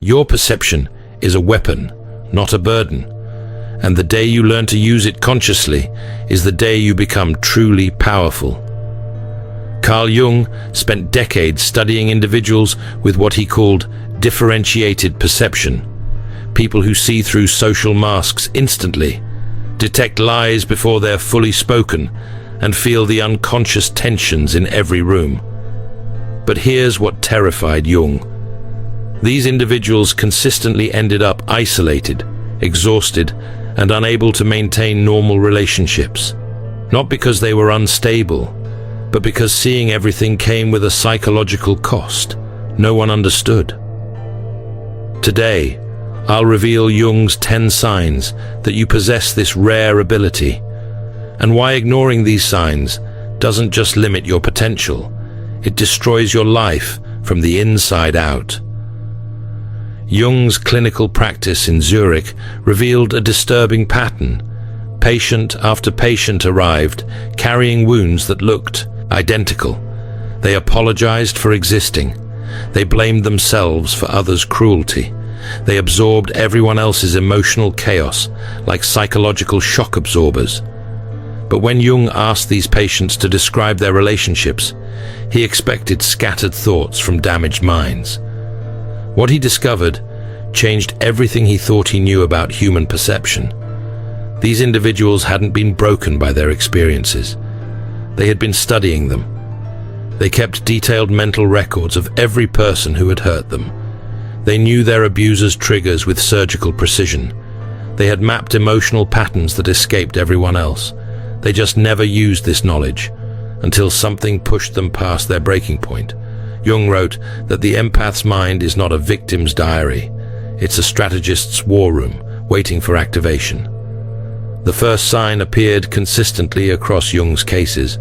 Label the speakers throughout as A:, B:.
A: Your perception is a weapon, not a burden. And the day you learn to use it consciously is the day you become truly powerful. Carl Jung spent decades studying individuals with what he called differentiated perception. People who see through social masks instantly, detect lies before they're fully spoken, and feel the unconscious tensions in every room. But here's what terrified Jung. These individuals consistently ended up isolated, exhausted, and unable to maintain normal relationships. Not because they were unstable, but because seeing everything came with a psychological cost no one understood. Today, I'll reveal Jung's 10 signs that you possess this rare ability, and why ignoring these signs doesn't just limit your potential, it destroys your life from the inside out. Jung's clinical practice in Zurich revealed a disturbing pattern. Patient after patient arrived, carrying wounds that looked identical. They apologized for existing. They blamed themselves for others' cruelty. They absorbed everyone else's emotional chaos like psychological shock absorbers. But when Jung asked these patients to describe their relationships, he expected scattered thoughts from damaged minds. What he discovered changed everything he thought he knew about human perception. These individuals hadn't been broken by their experiences. They had been studying them. They kept detailed mental records of every person who had hurt them. They knew their abusers' triggers with surgical precision. They had mapped emotional patterns that escaped everyone else. They just never used this knowledge until something pushed them past their breaking point. Jung wrote that the empath's mind is not a victim's diary. It's a strategist's war room, waiting for activation. The first sign appeared consistently across Jung's cases.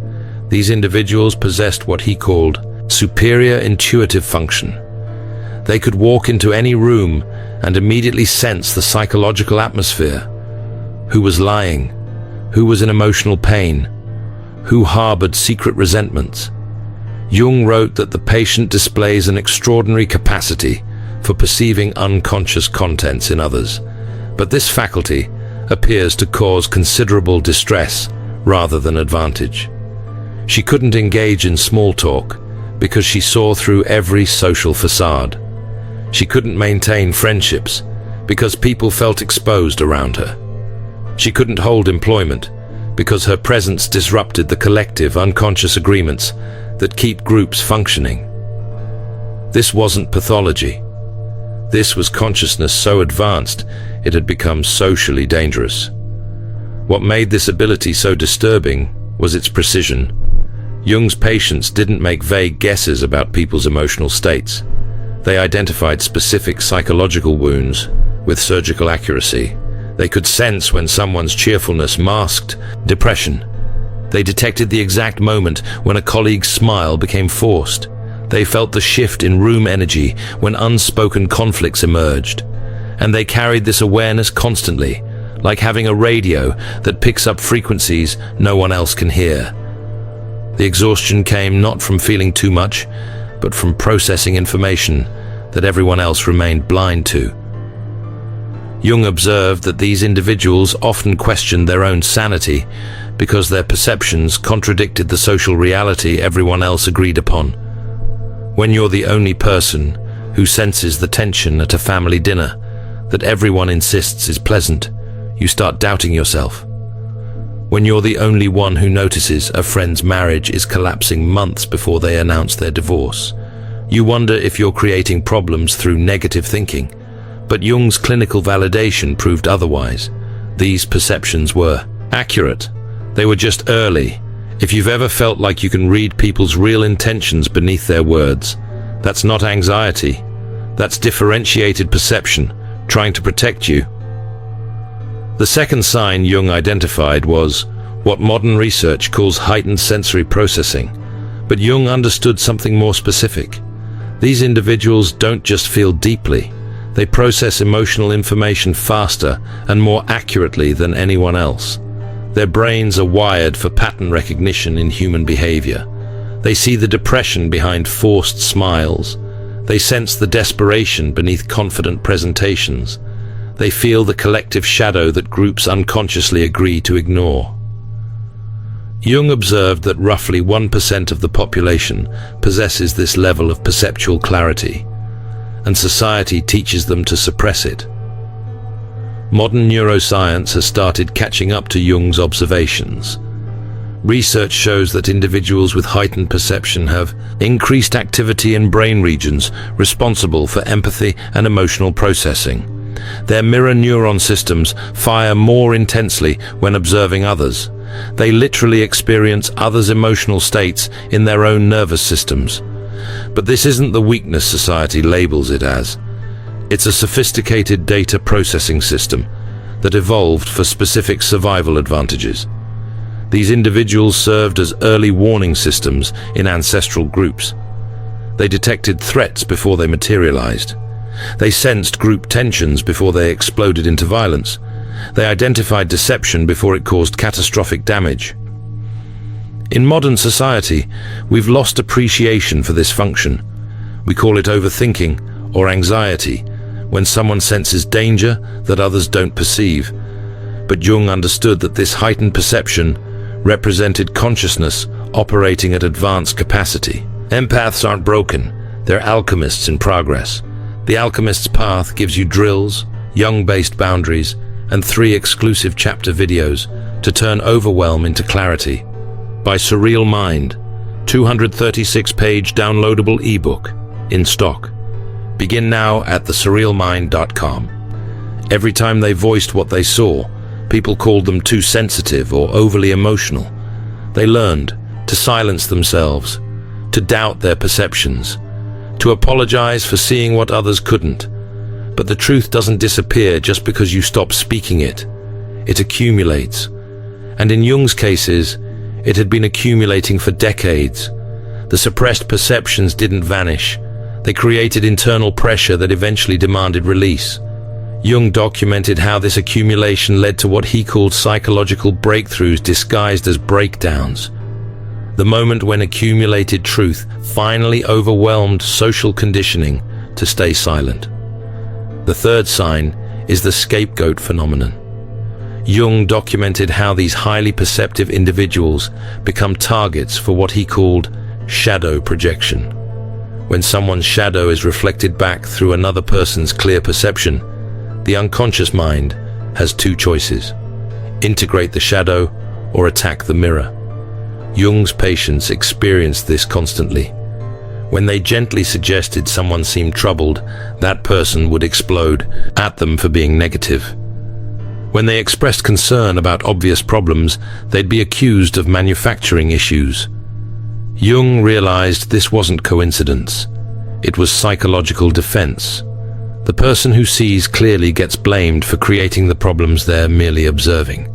A: These individuals possessed what he called superior intuitive function. They could walk into any room and immediately sense the psychological atmosphere. Who was lying? Who was in emotional pain? Who harbored secret resentments? Jung wrote that the patient displays an extraordinary capacity for perceiving unconscious contents in others, but this faculty appears to cause considerable distress rather than advantage. She couldn't engage in small talk because she saw through every social facade. She couldn't maintain friendships because people felt exposed around her. She couldn't hold employment because her presence disrupted the collective unconscious agreements that keep groups functioning. This wasn't pathology. This was consciousness so advanced it had become socially dangerous. What made this ability so disturbing was its precision. Jung's patients didn't make vague guesses about people's emotional states. They identified specific psychological wounds with surgical accuracy. They could sense when someone's cheerfulness masked depression. They detected the exact moment when a colleague's smile became forced. They felt the shift in room energy when unspoken conflicts emerged. And they carried this awareness constantly, like having a radio that picks up frequencies no one else can hear. The exhaustion came not from feeling too much, but from processing information that everyone else remained blind to. Jung observed that these individuals often questioned their own sanity because their perceptions contradicted the social reality everyone else agreed upon. When you're the only person who senses the tension at a family dinner that everyone insists is pleasant, you start doubting yourself. When you're the only one who notices a friend's marriage is collapsing months before they announce their divorce, you wonder if you're creating problems through negative thinking. But Jung's clinical validation proved otherwise. These perceptions were accurate. They were just early. If you've ever felt like you can read people's real intentions beneath their words, that's not anxiety. That's differentiated perception, trying to protect you. The second sign Jung identified was what modern research calls heightened sensory processing. But Jung understood something more specific. These individuals don't just feel deeply. They process emotional information faster and more accurately than anyone else. Their brains are wired for pattern recognition in human behavior. They see the depression behind forced smiles. They sense the desperation beneath confident presentations. They feel the collective shadow that groups unconsciously agree to ignore. Jung observed that roughly 1% of the population possesses this level of perceptual clarity, and society teaches them to suppress it. Modern neuroscience has started catching up to Jung's observations. Research shows that individuals with heightened perception have increased activity in brain regions responsible for empathy and emotional processing. Their mirror neuron systems fire more intensely when observing others. They literally experience others' emotional states in their own nervous systems. But this isn't the weakness society labels it as. It's a sophisticated data processing system that evolved for specific survival advantages. These individuals served as early warning systems in ancestral groups. They detected threats before they materialized. They sensed group tensions before they exploded into violence. They identified deception before it caused catastrophic damage. In modern society, we've lost appreciation for this function. We call it overthinking or anxiety, when someone senses danger that others don't perceive. But Jung understood that this heightened perception represented consciousness operating at advanced capacity. Empaths aren't broken, they're alchemists in progress. The Alchemist's Path gives you drills, Jung-based boundaries, and 3 exclusive chapter videos to turn overwhelm into clarity. By Surreal Mind, 236-page downloadable ebook in stock. Begin now at thesurrealmind.com. Every time they voiced what they saw, people called them too sensitive or overly emotional. They learned to silence themselves, to doubt their perceptions, to apologize for seeing what others couldn't. But the truth doesn't disappear just because you stop speaking it. It accumulates. And in Jung's cases, it had been accumulating for decades. The suppressed perceptions didn't vanish. They created internal pressure that eventually demanded release. Jung documented how this accumulation led to what he called psychological breakthroughs disguised as breakdowns. The moment when accumulated truth finally overwhelmed social conditioning to stay silent. The third sign is the scapegoat phenomenon. Jung documented how these highly perceptive individuals become targets for what he called shadow projection. When someone's shadow is reflected back through another person's clear perception, the unconscious mind has 2 choices: integrate the shadow or attack the mirror. Jung's patients experienced this constantly. When they gently suggested someone seemed troubled, that person would explode at them for being negative. When they expressed concern about obvious problems, they'd be accused of manufacturing issues. Jung realized this wasn't coincidence. It was psychological defense. The person who sees clearly gets blamed for creating the problems they're merely observing.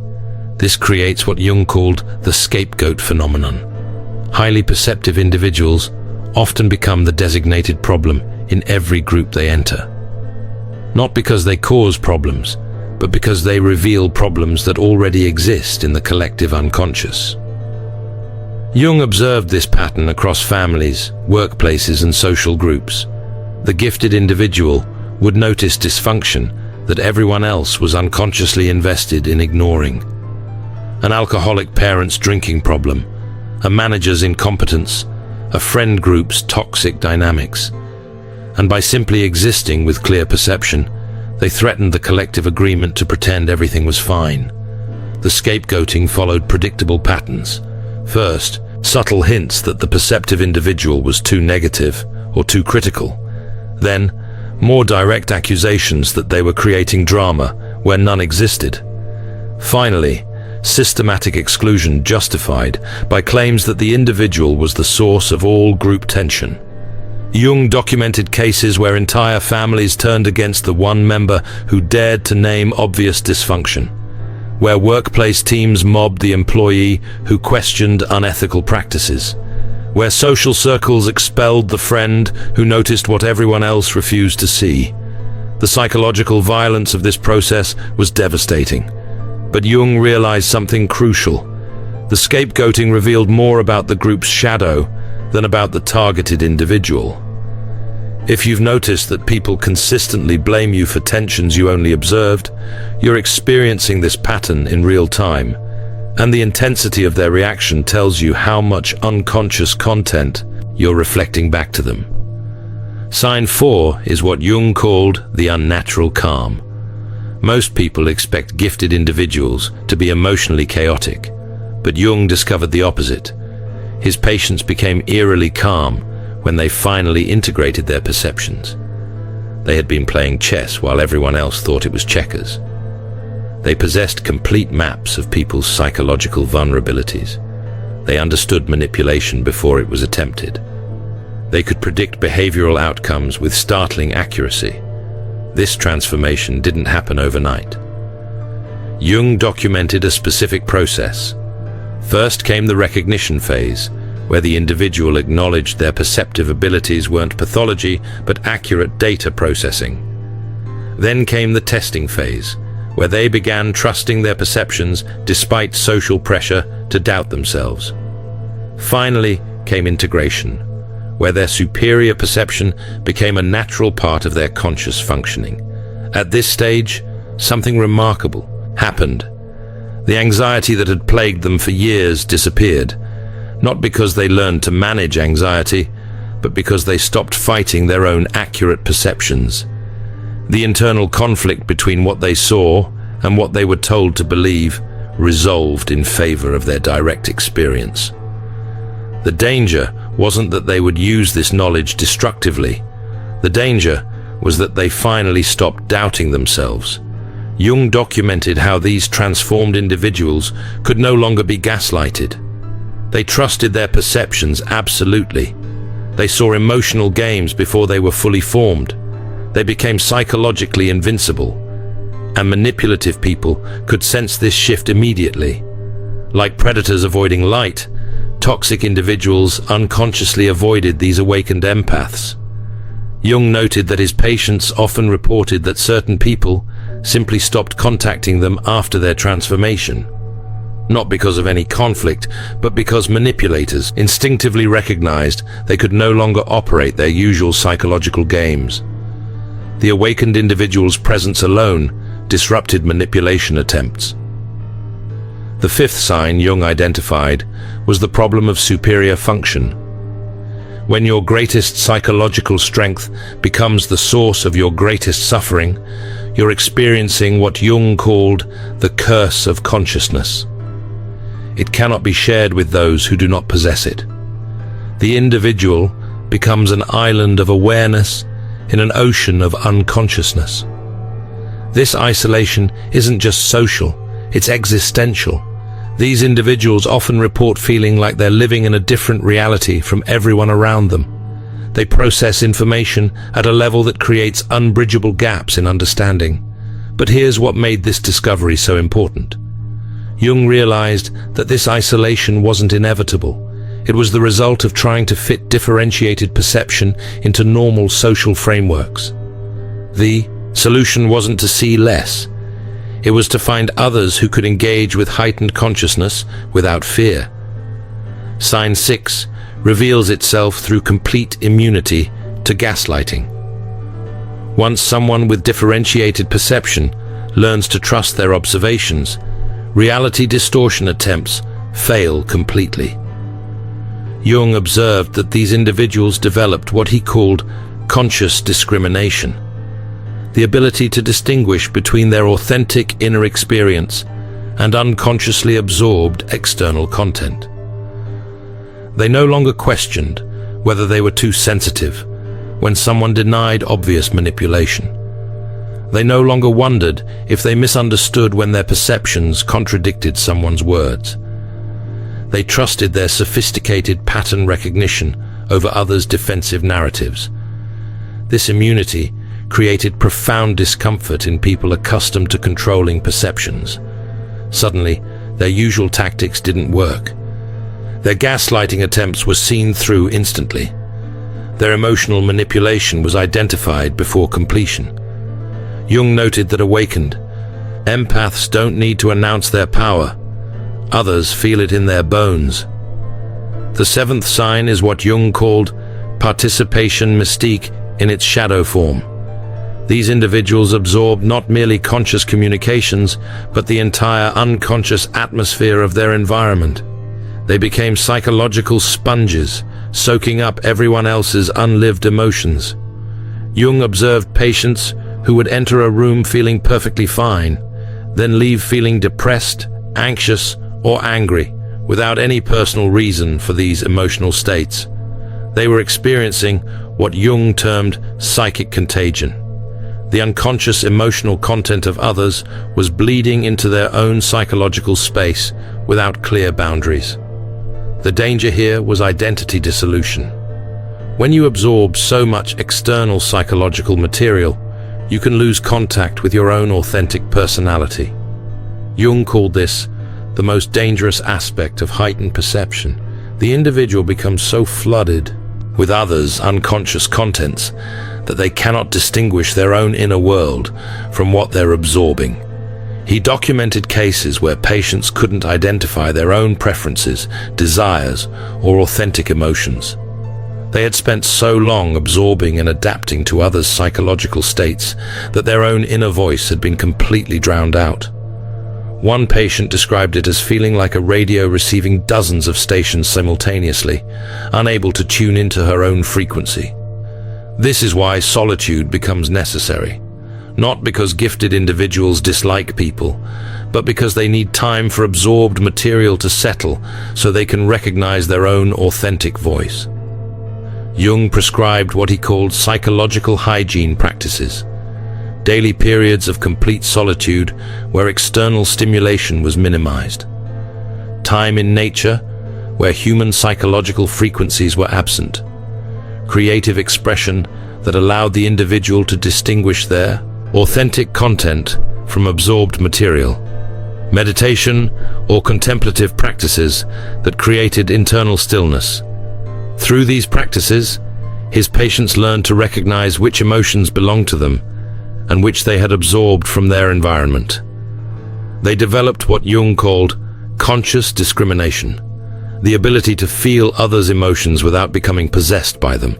A: This creates what Jung called the scapegoat phenomenon. Highly perceptive individuals often become the designated problem in every group they enter. Not because they cause problems, but because they reveal problems that already exist in the collective unconscious. Jung observed this pattern across families, workplaces, and social groups. The gifted individual would notice dysfunction that everyone else was unconsciously invested in ignoring. An alcoholic parent's drinking problem, a manager's incompetence, a friend group's toxic dynamics. And by simply existing with clear perception, they threatened the collective agreement to pretend everything was fine. The scapegoating followed predictable patterns. First, subtle hints that the perceptive individual was too negative or too critical. Then, more direct accusations that they were creating drama where none existed. Finally, systematic exclusion justified by claims that the individual was the source of all group tension. Jung documented cases where entire families turned against the one member who dared to name obvious dysfunction, where workplace teams mobbed the employee who questioned unethical practices, where social circles expelled the friend who noticed what everyone else refused to see. The psychological violence of this process was devastating. But Jung realized something crucial. The scapegoating revealed more about the group's shadow than about the targeted individual. If you've noticed that people consistently blame you for tensions you only observed, you're experiencing this pattern in real time, and the intensity of their reaction tells you how much unconscious content you're reflecting back to them. Sign 4 is what Jung called the unnatural calm. Most people expect gifted individuals to be emotionally chaotic, but Jung discovered the opposite. His patients became eerily calm when they finally integrated their perceptions. They had been playing chess while everyone else thought it was checkers. They possessed complete maps of people's psychological vulnerabilities. They understood manipulation before it was attempted. They could predict behavioral outcomes with startling accuracy. This transformation didn't happen overnight. Jung documented a specific process. First came the recognition phase, where the individual acknowledged their perceptive abilities weren't pathology, but accurate data processing. Then came the testing phase, where they began trusting their perceptions despite social pressure to doubt themselves. Finally came integration, where their superior perception became a natural part of their conscious functioning. At this stage, something remarkable happened. The anxiety that had plagued them for years disappeared, not because they learned to manage anxiety, but because they stopped fighting their own accurate perceptions. The internal conflict between what they saw and what they were told to believe resolved in favor of their direct experience. The danger wasn't that they would use this knowledge destructively. The danger was that they finally stopped doubting themselves. Jung documented how these transformed individuals could no longer be gaslighted. They trusted their perceptions absolutely. They saw emotional games before they were fully formed. They became psychologically invincible. And manipulative people could sense this shift immediately. Like predators avoiding light, toxic individuals unconsciously avoided these awakened empaths. Jung noted that his patients often reported that certain people simply stopped contacting them after their transformation. Not because of any conflict, but because manipulators instinctively recognized they could no longer operate their usual psychological games. The awakened individual's presence alone disrupted manipulation attempts. The fifth sign Jung identified was the problem of superior function. When your greatest psychological strength becomes the source of your greatest suffering, you're experiencing what Jung called the curse of consciousness. It cannot be shared with those who do not possess it. The individual becomes an island of awareness in an ocean of unconsciousness. This isolation isn't just social, it's existential. These individuals often report feeling like they're living in a different reality from everyone around them. They process information at a level that creates unbridgeable gaps in understanding. But here's what made this discovery so important. Jung realized that this isolation wasn't inevitable. It was the result of trying to fit differentiated perception into normal social frameworks. The solution wasn't to see less. It was to find others who could engage with heightened consciousness without fear. Sign 6 reveals itself through complete immunity to gaslighting. Once someone with differentiated perception learns to trust their observations, reality distortion attempts fail completely. Jung observed that these individuals developed what he called conscious discrimination, the ability to distinguish between their authentic inner experience and unconsciously absorbed external content. They no longer questioned whether they were too sensitive when someone denied obvious manipulation. They no longer wondered if they misunderstood when their perceptions contradicted someone's words. They trusted their sophisticated pattern recognition over others' defensive narratives. This immunity created profound discomfort in people accustomed to controlling perceptions. Suddenly, their usual tactics didn't work. Their gaslighting attempts were seen through instantly. Their emotional manipulation was identified before completion. Jung noted that awakened empaths don't need to announce their power. Others feel it in their bones. The seventh sign is what Jung called participation mystique in its shadow form. These individuals absorbed not merely conscious communications, but the entire unconscious atmosphere of their environment. They became psychological sponges, soaking up everyone else's unlived emotions. Jung observed patients who would enter a room feeling perfectly fine, then leave feeling depressed, anxious, or angry, without any personal reason for these emotional states. They were experiencing what Jung termed psychic contagion. The unconscious emotional content of others was bleeding into their own psychological space without clear boundaries. The danger here was identity dissolution. When you absorb so much external psychological material, you can lose contact with your own authentic personality. Jung called this the most dangerous aspect of heightened perception. The individual becomes so flooded with others' unconscious contents that they cannot distinguish their own inner world from what they're absorbing. He documented cases where patients couldn't identify their own preferences, desires, or authentic emotions. They had spent so long absorbing and adapting to others' psychological states that their own inner voice had been completely drowned out. One patient described it as feeling like a radio receiving dozens of stations simultaneously, unable to tune into her own frequency. This is why solitude becomes necessary, not because gifted individuals dislike people, but because they need time for absorbed material to settle so they can recognize their own authentic voice. Jung prescribed what he called psychological hygiene practices, daily periods of complete solitude where external stimulation was minimized, time in nature where human psychological frequencies were absent, creative expression that allowed the individual to distinguish their authentic content from absorbed material, meditation or contemplative practices that created internal stillness. Through these practices, his patients learned to recognize which emotions belonged to them and which they had absorbed from their environment. They developed what Jung called conscious discrimination, the ability to feel others' emotions without becoming possessed by them.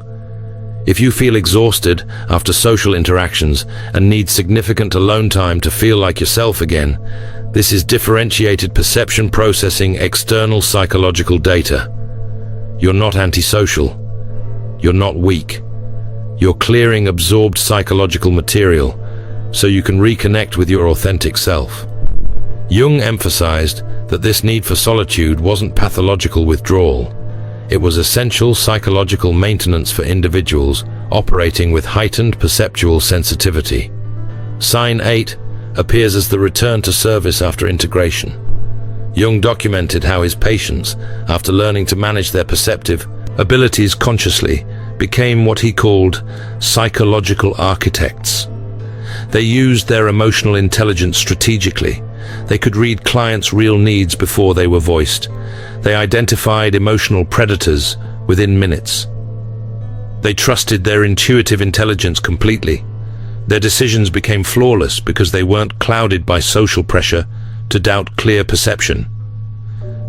A: If you feel exhausted after social interactions and need significant alone time to feel like yourself again, this is differentiated perception processing external psychological data. You're not antisocial. You're not weak. You're clearing absorbed psychological material so you can reconnect with your authentic self. Jung emphasized that this need for solitude wasn't pathological withdrawal. It was essential psychological maintenance for individuals operating with heightened perceptual sensitivity. Sign 8 appears as the return to service after integration. Jung documented how his patients, after learning to manage their perceptive abilities consciously, became what he called psychological architects. They used their emotional intelligence strategically. They could read clients' real needs before they were voiced. They identified emotional predators within minutes. They trusted their intuitive intelligence completely. Their decisions became flawless because they weren't clouded by social pressure to doubt clear perception.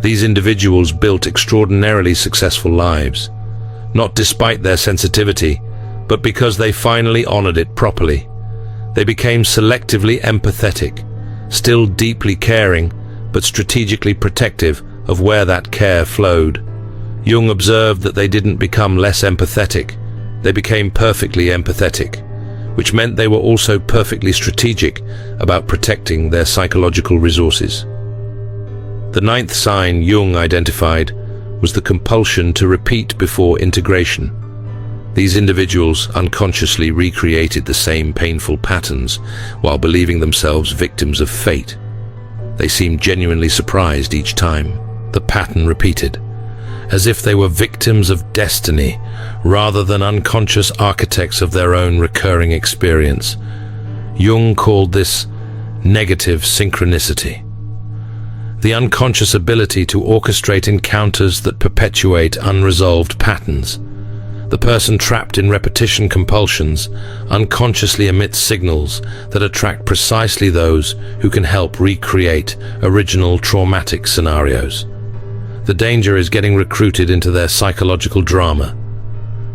A: These individuals built extraordinarily successful lives, not despite their sensitivity, but because they finally honored it properly. They became selectively empathetic, still deeply caring, but strategically protective of where that care flowed. Jung observed that they didn't become less empathetic, they became perfectly empathetic, which meant they were also perfectly strategic about protecting their psychological resources. The 9th sign Jung identified was the compulsion to repeat before integration. These individuals unconsciously recreated the same painful patterns while believing themselves victims of fate. They seemed genuinely surprised each time the pattern repeated, as if they were victims of destiny rather than unconscious architects of their own recurring experience. Jung called this negative synchronicity, the unconscious ability to orchestrate encounters that perpetuate unresolved patterns. The person trapped in repetition compulsions unconsciously emits signals that attract precisely those who can help recreate original traumatic scenarios. The danger is getting recruited into their psychological drama.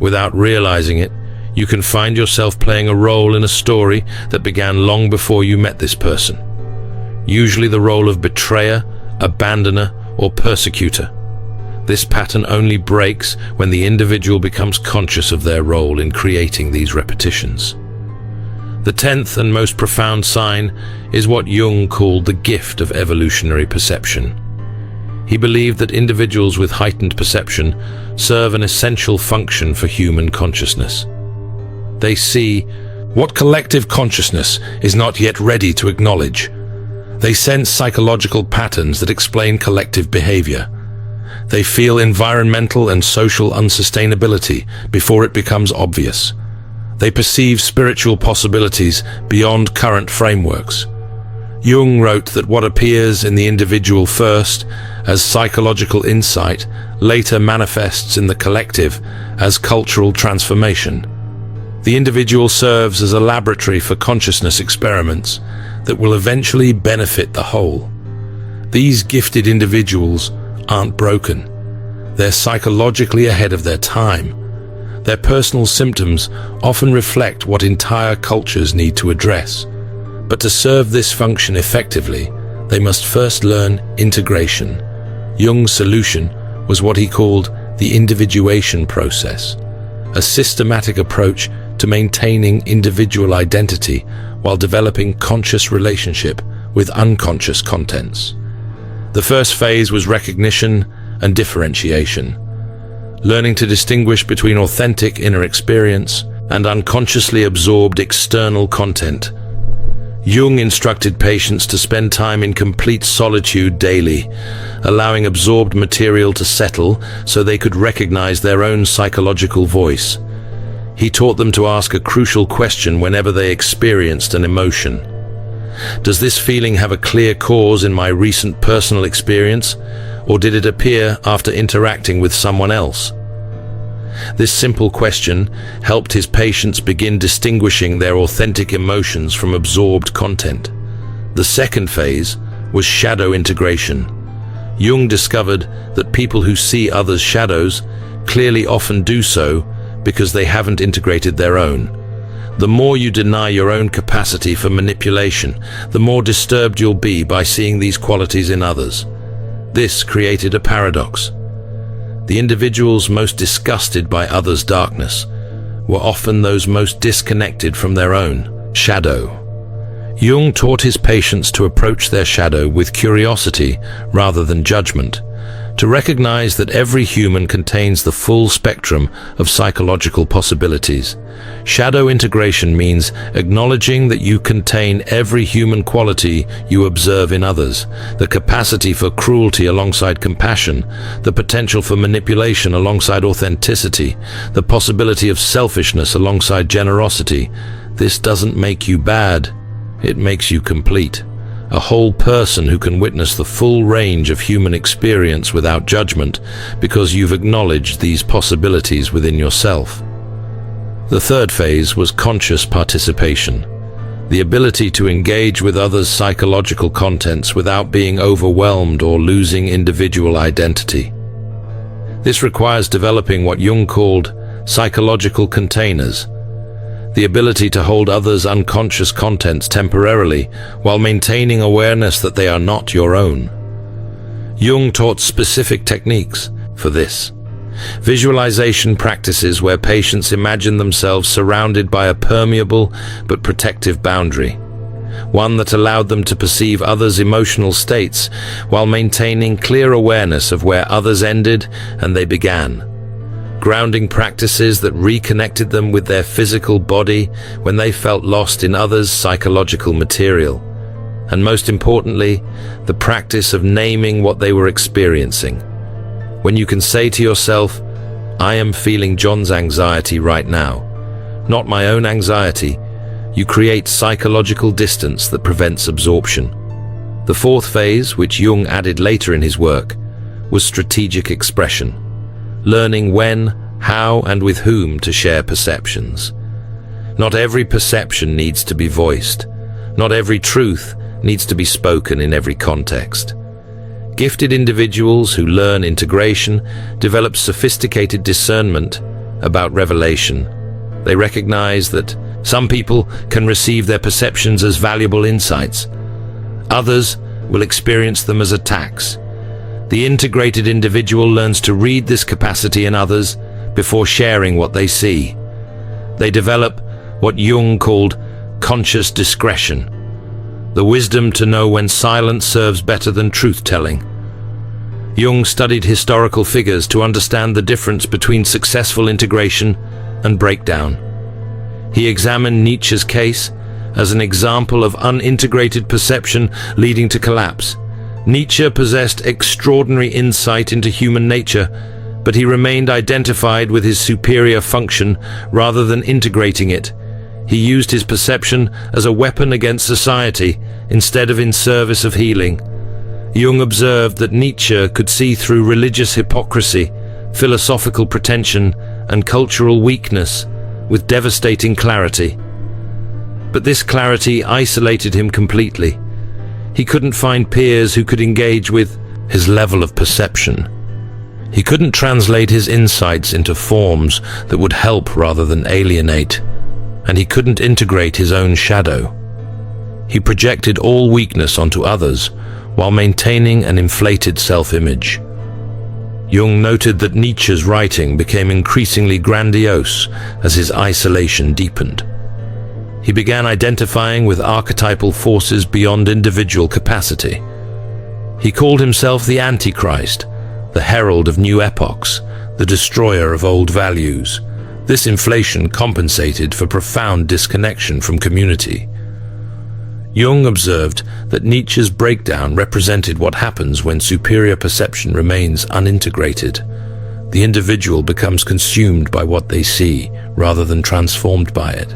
A: Without realizing it, You can find yourself playing a role in a story that began long before you met this person. Usually the role of betrayer, abandoner, or persecutor. This pattern only breaks when the individual becomes conscious of their role in creating these repetitions. The 10th and most profound sign is what Jung called the gift of evolutionary perception. He believed that individuals with heightened perception serve an essential function for human consciousness. They see what collective consciousness is not yet ready to acknowledge. They sense psychological patterns that explain collective behavior. They feel environmental and social unsustainability before it becomes obvious. They perceive spiritual possibilities beyond current frameworks. Jung wrote that what appears in the individual first as psychological insight later manifests in the collective as cultural transformation. The individual serves as a laboratory for consciousness experiments that will eventually benefit the whole. These gifted individuals aren't broken. They're psychologically ahead of their time. Their personal symptoms often reflect what entire cultures need to address. But to serve this function effectively, they must first learn integration. Jung's solution was what he called the individuation process, a systematic approach to maintaining individual identity while developing conscious relationship with unconscious contents. The first phase was recognition and differentiation, learning to distinguish between authentic inner experience and unconsciously absorbed external content. Jung instructed patients to spend time in complete solitude daily, allowing absorbed material to settle so they could recognize their own psychological voice. He taught them to ask a crucial question whenever they experienced an emotion. Does this feeling have a clear cause in my recent personal experience, or did it appear after interacting with someone else? This simple question helped his patients begin distinguishing their authentic emotions from absorbed content. The second phase was shadow integration. Jung discovered that people who see others' shadows clearly often do so because they haven't integrated their own. The more you deny your own capacity for manipulation, the more disturbed you'll be by seeing these qualities in others. This created a paradox. The individuals most disgusted by others' darkness were often those most disconnected from their own shadow. Jung taught his patients to approach their shadow with curiosity rather than judgment, to recognize that every human contains the full spectrum of psychological possibilities. Shadow integration means acknowledging that you contain every human quality you observe in others, the capacity for cruelty alongside compassion, the potential for manipulation alongside authenticity, the possibility of selfishness alongside generosity. This doesn't make you bad, it makes you complete. A whole person who can witness the full range of human experience without judgment because you've acknowledged these possibilities within yourself. The third phase was conscious participation, the ability to engage with others' psychological contents without being overwhelmed or losing individual identity. This requires developing what Jung called psychological containers, the ability to hold others' unconscious contents temporarily while maintaining awareness that they are not your own. Jung taught specific techniques for this. Visualization practices where patients imagine themselves surrounded by a permeable but protective boundary, one that allowed them to perceive others' emotional states while maintaining clear awareness of where others ended and they began. Grounding practices that reconnected them with their physical body when they felt lost in others' psychological material. And most importantly, the practice of naming what they were experiencing. When you can say to yourself, I am feeling John's anxiety right now, not my own anxiety, you create psychological distance that prevents absorption. The fourth phase, which Jung added later in his work, was strategic expression. Learning when, how, and with whom to share perceptions. Not every perception needs to be voiced. Not every truth needs to be spoken in every context. Gifted individuals who learn integration develop sophisticated discernment about revelation. They recognize that some people can receive their perceptions as valuable insights. Others will experience them as attacks. The integrated individual learns to read this capacity in others before sharing what they see. They develop what Jung called conscious discretion, the wisdom to know when silence serves better than truth-telling. Jung studied historical figures to understand the difference between successful integration and breakdown. He examined Nietzsche's case as an example of unintegrated perception leading to collapse. Nietzsche possessed extraordinary insight into human nature, but he remained identified with his superior function rather than integrating it. He used his perception as a weapon against society instead of in service of healing. Jung observed that Nietzsche could see through religious hypocrisy, philosophical pretension, and cultural weakness with devastating clarity. But this clarity isolated him completely. He couldn't find peers who could engage with his level of perception. He couldn't translate his insights into forms that would help rather than alienate, and he couldn't integrate his own shadow. He projected all weakness onto others while maintaining an inflated self-image. Jung noted that Nietzsche's writing became increasingly grandiose as his isolation deepened. He began identifying with archetypal forces beyond individual capacity. He called himself the Antichrist, the herald of new epochs, the destroyer of old values. This inflation compensated for profound disconnection from community. Jung observed that Nietzsche's breakdown represented what happens when superior perception remains unintegrated. The individual becomes consumed by what they see rather than transformed by it.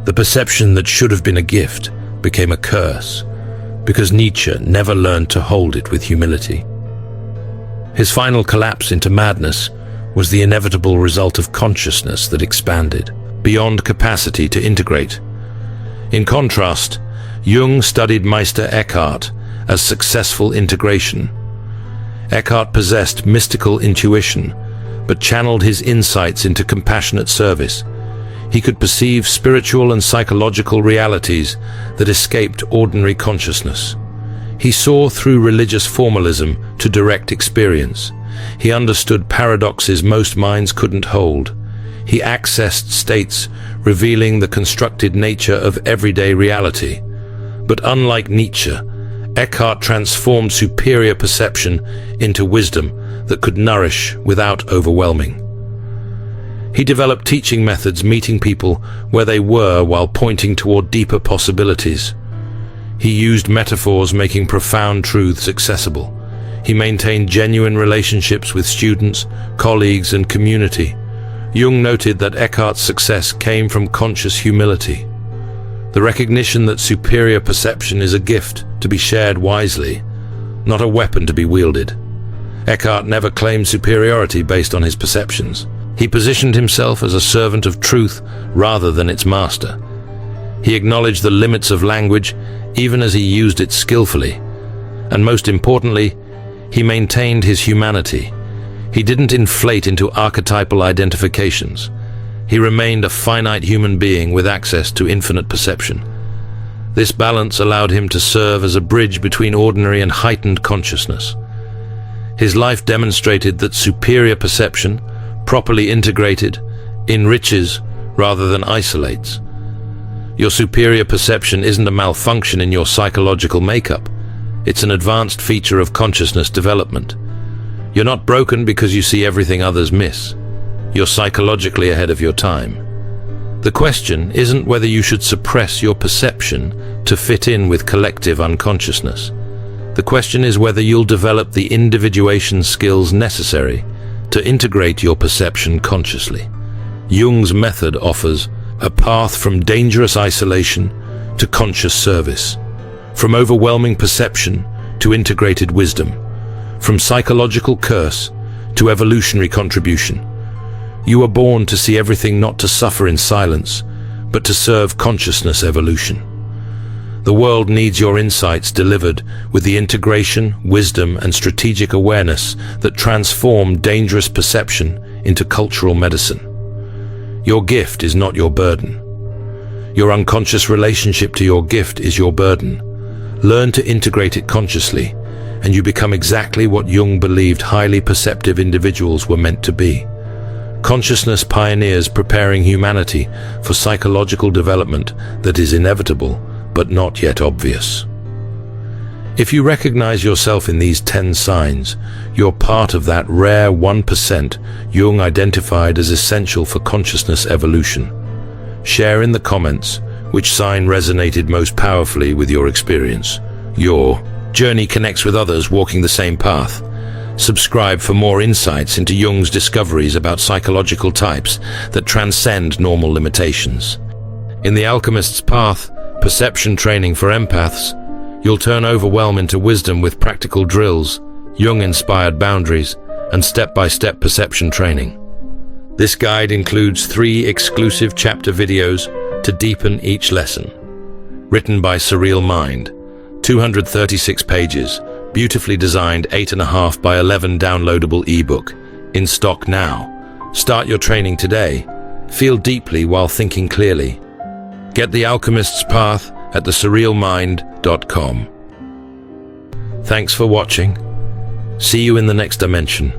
A: The perception that should have been a gift became a curse because Nietzsche never learned to hold it with humility. His final collapse into madness was the inevitable result of consciousness that expanded beyond capacity to integrate. In contrast, Jung studied Meister Eckhart as successful integration. Eckhart possessed mystical intuition, but channeled his insights into compassionate service. He could perceive spiritual and psychological realities that escaped ordinary consciousness. He saw through religious formalism to direct experience. He understood paradoxes most minds couldn't hold. He accessed states revealing the constructed nature of everyday reality. But unlike Nietzsche, Eckhart transformed superior perception into wisdom that could nourish without overwhelming. He developed teaching methods meeting people where they were while pointing toward deeper possibilities. He used metaphors making profound truths accessible. He maintained genuine relationships with students, colleagues, and community. Jung noted that Eckhart's success came from conscious humility, the recognition that superior perception is a gift to be shared wisely, not a weapon to be wielded. Eckhart never claimed superiority based on his perceptions. He positioned himself as a servant of truth rather than its master. He acknowledged the limits of language even as he used it skillfully. And most importantly, he maintained his humanity. He didn't inflate into archetypal identifications. He remained a finite human being with access to infinite perception. This balance allowed him to serve as a bridge between ordinary and heightened consciousness. His life demonstrated that superior perception, properly integrated, enriches rather than isolates. Your superior perception isn't a malfunction in your psychological makeup. It's an advanced feature of consciousness development. You're not broken because you see everything others miss. You're psychologically ahead of your time. The question isn't whether you should suppress your perception to fit in with collective unconsciousness. The question is whether you'll develop the individuation skills necessary to integrate your perception consciously. Jung's method offers a path from dangerous isolation to conscious service, from overwhelming perception to integrated wisdom, from psychological curse to evolutionary contribution. You are born to see everything, not to suffer in silence, but to serve consciousness evolution. The world needs your insights delivered with the integration, wisdom, and strategic awareness that transform dangerous perception into cultural medicine. Your gift is not your burden. Your unconscious relationship to your gift is your burden. Learn to integrate it consciously, and you become exactly what Jung believed highly perceptive individuals were meant to be. Consciousness pioneers preparing humanity for psychological development that is inevitable, but not yet obvious. If you recognize yourself in these 10 signs, you're part of that rare 1% Jung identified as essential for consciousness evolution. Share in the comments which sign resonated most powerfully with your experience. Your journey connects with others walking the same path. Subscribe for more insights into Jung's discoveries about psychological types that transcend normal limitations. In The Alchemist's Path, perception training for empaths, you'll turn overwhelm into wisdom with practical drills, Jung-inspired boundaries, and step-by-step perception training. This guide includes 3 exclusive chapter videos to deepen each lesson. Written by Surreal Mind, 236 pages, beautifully designed 8.5 by 11 downloadable ebook, in stock now. Start your training today. Feel deeply while thinking clearly. Get The Alchemist's Path at thesurrealmind.com. Thanks for watching. See you in the next dimension.